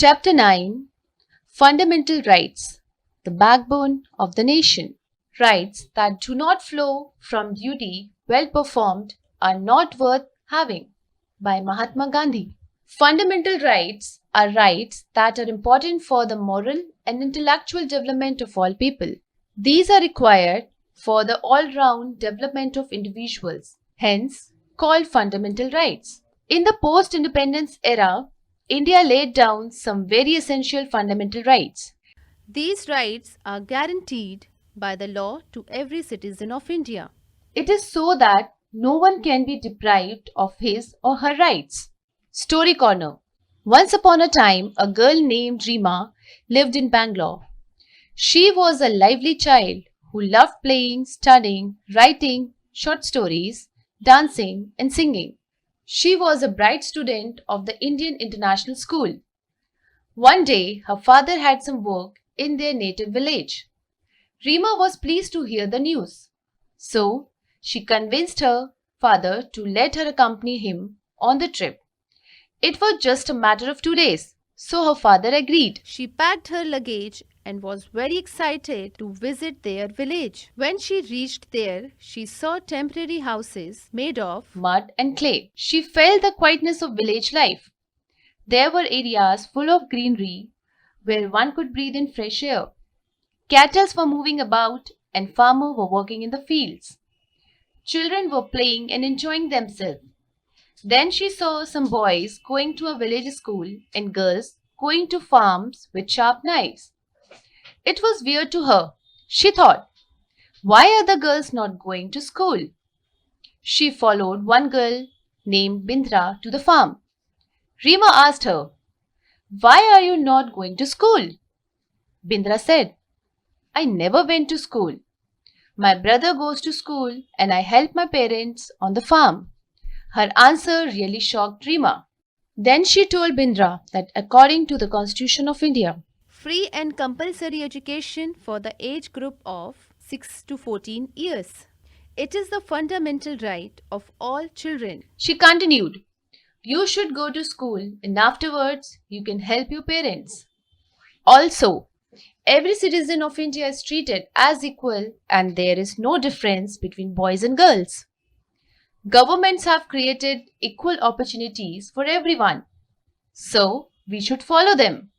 Chapter 9, Fundamental Rights, the Backbone of the Nation. Rights that do not flow from duty well performed are not worth having, by Mahatma Gandhi. Fundamental rights are rights that are important for the moral and intellectual development of all people. These are required for the all-round development of individuals, hence called fundamental rights. In the post-independence era, India laid down some very essential fundamental rights. These rights are guaranteed by the law to every citizen of India. It is so that no one can be deprived of his or her rights. Story Corner. Once upon a time, a girl named Rima lived in Bangalore. She was a lively child who loved playing, studying, writing short stories, dancing, and singing. She was a bright student of the Indian International School. One day, her father had some work in their native village. Rima was pleased to hear the news. So, she convinced her father to let her accompany him on the trip. It was just a matter of 2 days, so her father agreed. She packed her luggage and was very excited to visit their village. When she reached there, she saw temporary houses made of Mud and clay. She felt the quietness of village life. There were areas full of greenery where one could breathe in fresh air. Cattle were moving about and farmers were working in the fields. Children were playing and enjoying themselves. Then she saw some boys going to a village school and girls going to farms with sharp knives. It was weird to her. She thought, why are the girls not going to school? She followed one girl named Bindra to the farm. Rima asked her, why are you not going to school? Bindra said, I never went to school. My brother goes to school and I help my parents on the farm. Her answer really shocked Rima. Then she told Bindra that according to the Constitution of India, free and compulsory education for the age group of 6 to 14 years. It is the fundamental right of all children. She continued, you should go to school and afterwards you can help your parents. Also, every citizen of India is treated as equal and there is no difference between boys and girls. Governments have created equal opportunities for everyone, so we should follow them.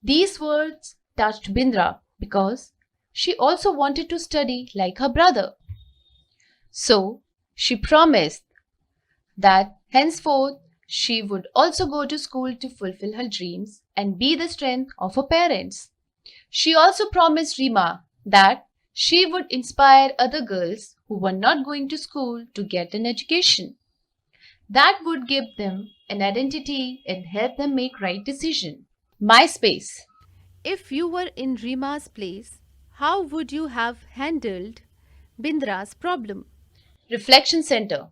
These words touched Bindra because she also wanted to study like her brother. So she promised that henceforth she would also go to school to fulfill her dreams and be the strength of her parents. She also promised Rima that she would inspire other girls who were not going to school to get an education. That would give them an identity and help them make right decision. MySpace. If you were in Rima's place, how would you have handled Bindra's problem? Reflection Center.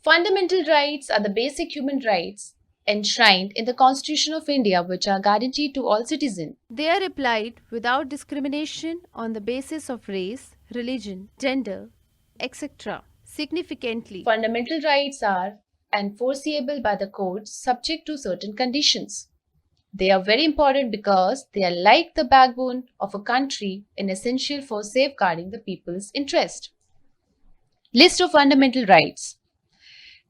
Fundamental rights are the basic human rights enshrined in the Constitution of India which are guaranteed to all citizens. They are applied without discrimination on the basis of race, religion, gender, etc. Significantly, Fundamental rights are enforceable by the courts subject to certain conditions. They are very important because they are like the backbone of a country and essential for safeguarding the people's interest. List of fundamental rights.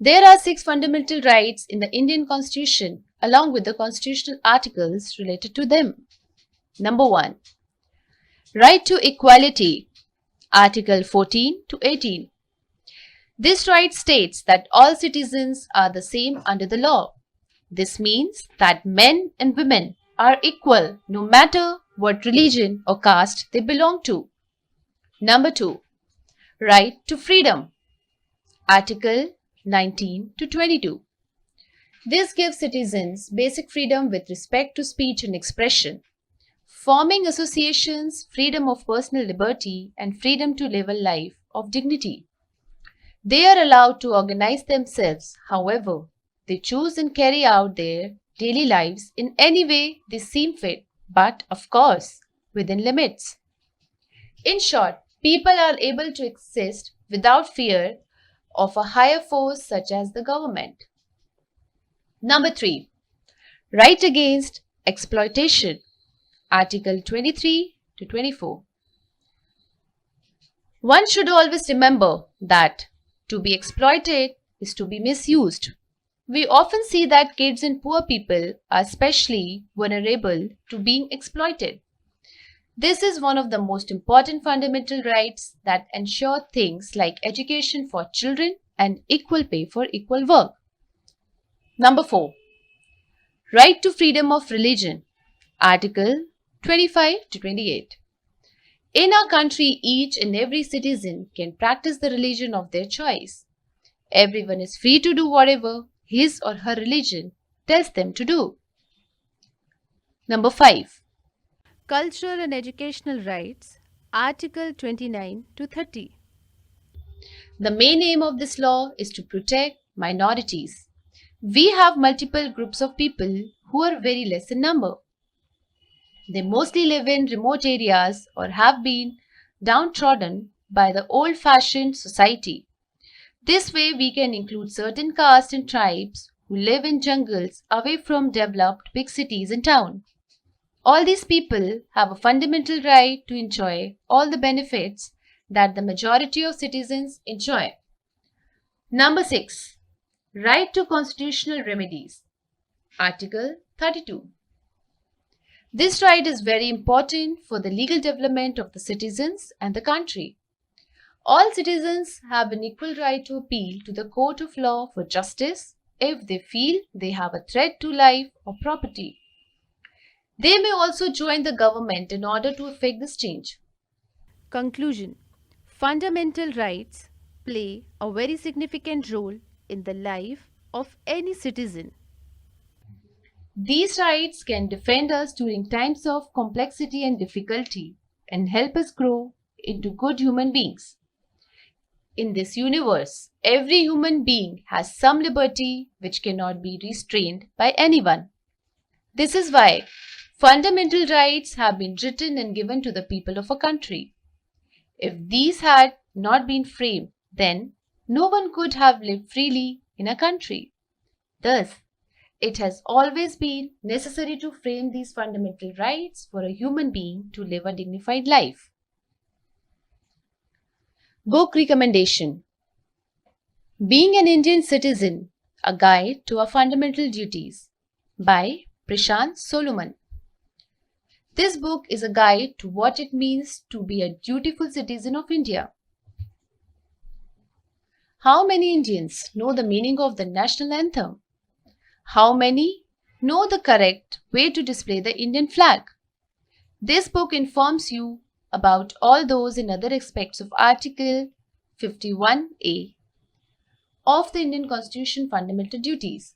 There are 6 fundamental rights in the Indian Constitution along with the constitutional articles related to them. Number 1. Right to equality. Article 14 to 18. This right states that all citizens are the same under the law. This means that men and women are equal no matter what religion or caste they belong to. Number 2. Right to freedom. Article 19 to 22. This gives citizens basic freedom with respect to speech and expression, forming associations, freedom of personal liberty, and freedom to live a life of dignity. They are allowed to organize themselves, however, they choose and carry out their daily lives in any way they seem fit, but of course, within limits. In short, people are able to exist without fear of a higher force such as the government. Number 3. Right against Exploitation, Article 23 to 24. One should always remember that to be exploited is to be misused. We often see that kids and poor people are especially vulnerable to being exploited. This is one of the most important fundamental rights that ensure things like education for children and equal pay for equal work. Number 4. Right to freedom of religion. Article 25 to 28. In our country, each and every citizen can practice the religion of their choice. Everyone is free to do whatever his or her religion tells them to do. Number 5. Cultural and educational rights, Article 29 to 30. The main aim of this law is to protect minorities. We have multiple groups of people who are very less in number. They mostly live in remote areas or have been downtrodden by the old-fashioned society. This way, we can include certain castes and tribes who live in jungles away from developed big cities and towns. All these people have a fundamental right to enjoy all the benefits that the majority of citizens enjoy. Number 6. Right to constitutional remedies. Article 32. This right is very important for the legal development of the citizens and the country. All citizens have an equal right to appeal to the court of law for justice if they feel they have a threat to life or property. They may also join the government in order to effect this change. Conclusion. Fundamental rights play a very significant role in the life of any citizen. These rights can defend us during times of complexity and difficulty and help us grow into good human beings. In this universe, every human being has some liberty which cannot be restrained by anyone. This is why fundamental rights have been written and given to the people of a country. If these had not been framed, then no one could have lived freely in a country. Thus, it has always been necessary to frame these fundamental rights for a human being to live a dignified life. Book recommendation: Being an Indian Citizen, A Guide to Our Fundamental Duties by Prashant Solomon. This book is a guide to what it means to be a dutiful citizen of India. How many Indians know the meaning of the national anthem? How many know the correct way to display the Indian flag? This book informs you about all those and other aspects of Article 51A of the Indian Constitution Fundamental Duties.